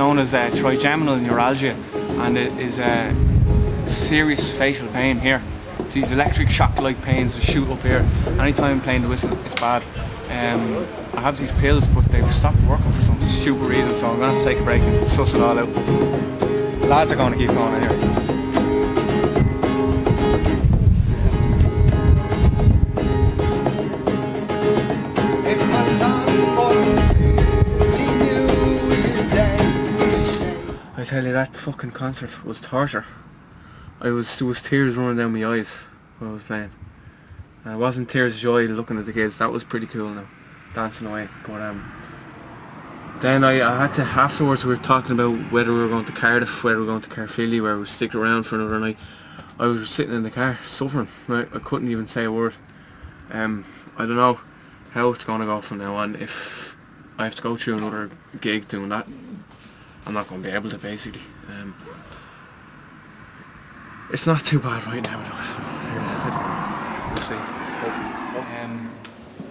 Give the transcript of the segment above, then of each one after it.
known as Trigeminal Neuralgia, and it is a serious facial pain here. These electric shock-like pains that shoot up here. Anytime I'm playing the whistle, it's bad. I have these pills, but they've stopped working for some stupid reason, so I'm going to have to take a break and suss it all out. The lads are going to keep going anyway. I tell you, that fucking concert was torture. There was tears running down my eyes when I was playing. And it wasn't tears of joy looking at the kids. That was pretty cool now, dancing away. But then I had to, afterwards we were talking about whether we were going to Cardiff, whether we were going to Caerphilly, where we would stick around for another night. I was sitting in the car suffering. I couldn't even say a word. I don't know how it's going to go from now on. If I have to go through another gig doing that, I'm not going to be able to, basically. It's not too bad right now, though, so I don't know. We'll see.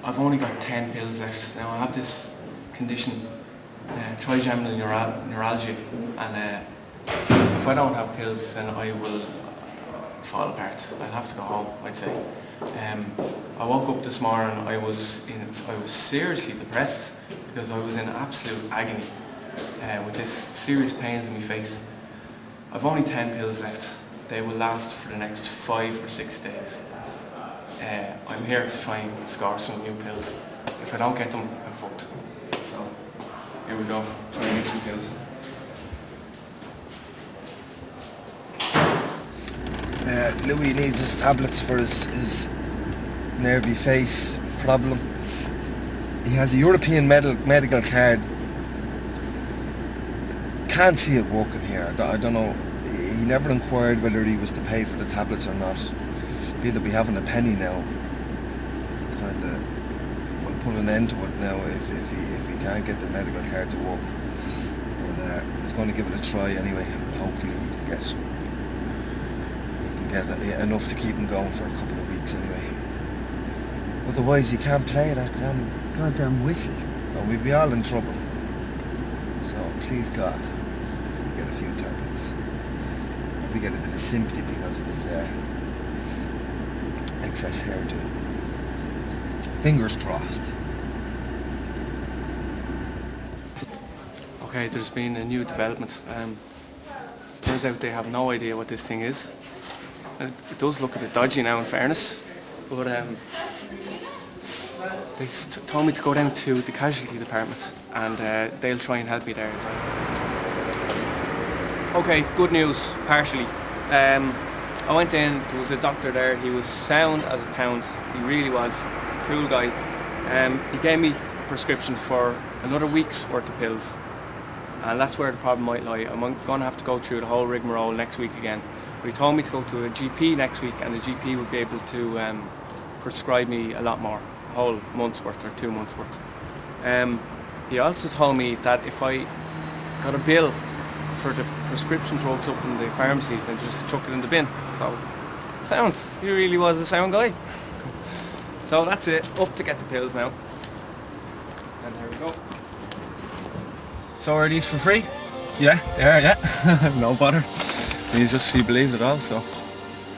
I've only got 10 pills left. Now I have this condition, trigeminal neuralgia, and if I don't have pills, then I will fall apart. I'll have to go home, I'd say. I woke up this morning. I was seriously depressed because I was in absolute agony with this serious pains in my face. I've only 10 pills left. They will last for the next 5 or 6 days. I'm here to try and score some new pills. If I don't get them, I'm fucked. So, here we go, try and get some pills. Louis needs his tablets for his nervy face problem. He has a European medical card. Can't see it working here. I don't know. He never inquired whether he was to pay for the tablets or not. Be that we haven't a penny now. Kind of, we'll put an end to it now if he can't get the medical card to work. But he's going to give it a try anyway. Hopefully he can get enough to keep him going for a couple of weeks anyway. Otherwise, he can't play that goddamn whistle, and we'd be all in trouble. So please God, get a few tablets. We get a bit of sympathy because of his excess hairdo. Fingers crossed. Okay, there's been a new development. Turns out they have no idea what this thing is. It does look a bit dodgy now, in fairness, but they told me to go down to the casualty department and they'll try and help me there. Okay, good news, partially. I went in, there was a doctor there, he was sound as a pound, he really was, cool guy. He gave me a prescription for another week's worth of pills, and that's where the problem might lie. I'm going to have to go through the whole rigmarole next week again. But he told me to go to a GP next week, and the GP will be able to prescribe me a lot more, a whole month's worth or 2 months worth. He also told me that if I got a bill for the prescription drugs up in the pharmacy, then just chuck it in the bin. So, sound. He really was a sound guy. So that's it. Up to get the pills now. And there we go. So are these for free? Yeah, they are, yeah. No bother. He believes it all, so.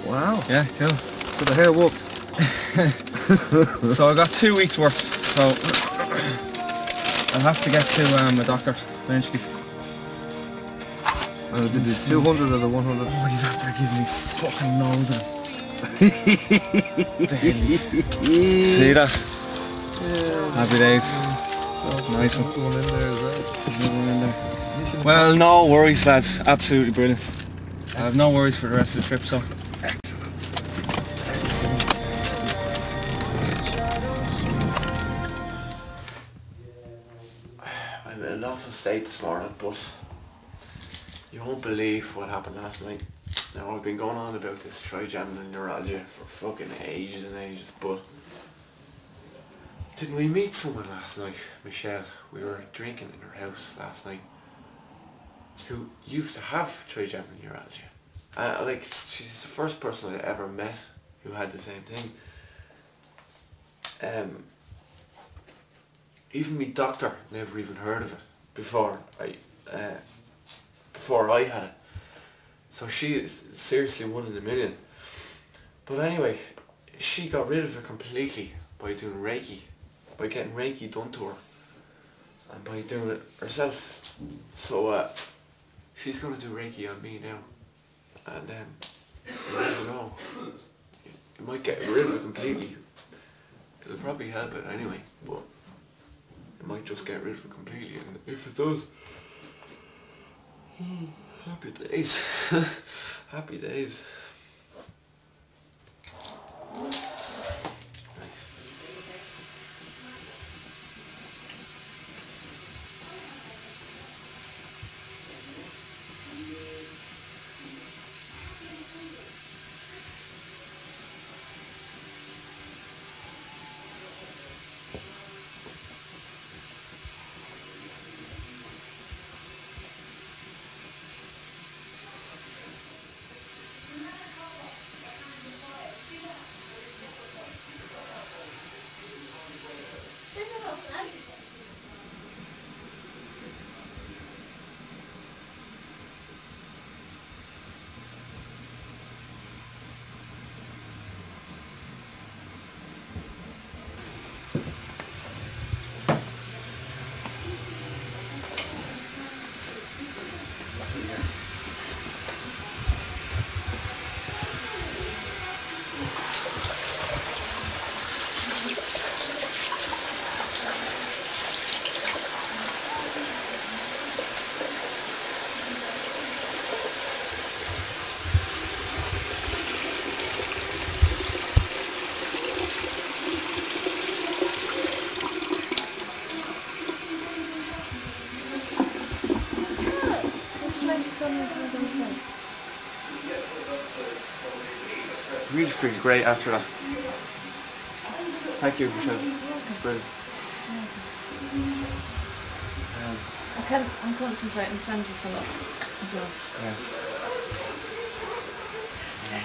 Wow. Yeah, cool. So the hair worked. So I got 2 weeks worth. So I'll have to get to a doctor eventually. Did the 200 or the 100? Oh, he's after giving me fucking loads of See that? Yeah. Happy days. Nice one. One in there as well. Well, no worries, lads. absolutely brilliant. I have no worries for the rest of the trip, so. I'm in an awful state this morning, but you won't believe what happened last night. Now, I've been going on about this trigeminal neuralgia for fucking ages and ages, but didn't we meet someone last night, Michelle? We were drinking in her house last night, who used to have trigeminal neuralgia. Like, she's the first person I ever met who had the same thing. Even my doctor never even heard of it before before I had it. So she is seriously 1 in a million. But anyway, she got rid of it completely by doing Reiki, by getting Reiki done to her, and by doing it herself. So she's going to do Reiki on me now, and you never know, it might get rid of it completely. It'll probably help it anyway, but it might just get rid of it completely, and if it does, happy days. Happy days. Really feels great after that. Thank you, Michelle. It's brilliant. I'm concentrating and send you some as well. Yeah.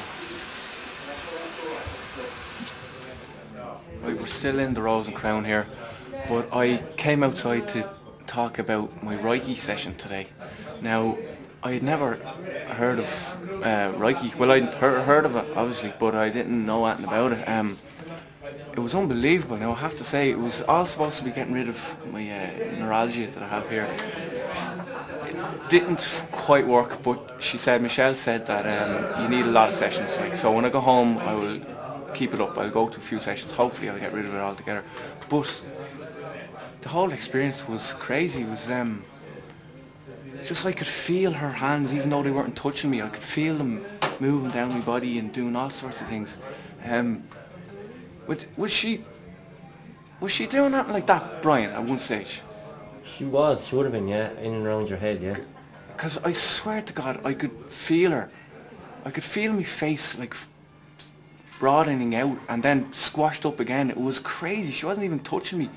Right, we're still in the Rose and Crown here, but I came outside to talk about my Reiki session today. Now, I had never heard of Reiki. Well, I'd heard of it, obviously, but I didn't know anything about it. It was unbelievable. Now, I have to say, it was all supposed to be getting rid of my neuralgia that I have here. It didn't quite work, but Michelle said that you need a lot of sessions. Like, so when I go home, I will keep it up. I'll go to a few sessions. Hopefully, I'll get rid of it altogether. But the whole experience was crazy. It was just I could feel her hands, even though they weren't touching me. I could feel them moving down my body and doing all sorts of things. Was she doing anything like that, Brian, at one stage? She would have been, yeah, in and around your head, yeah. Because I swear to God, I could feel her. I could feel my face like broadening out and then squashed up again. It was crazy. She wasn't even touching me,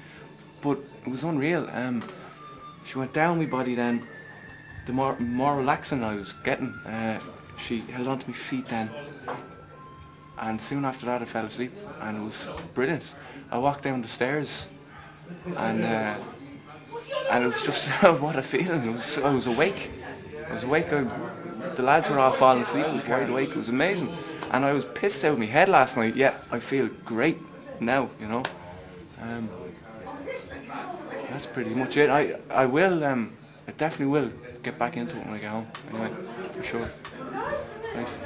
but it was unreal. She went down my body then. The more relaxing I was getting, she held onto my feet then, and soon after that I fell asleep, and it was brilliant. I walked down the stairs, and it was just what a feeling. I was awake. The lads were all falling asleep. I was carried awake. It was amazing, and I was pissed out of my head last night. Yet I feel great now, you know. That's pretty much it. I definitely will get back into it when I get home. Anyway, for sure. Nice.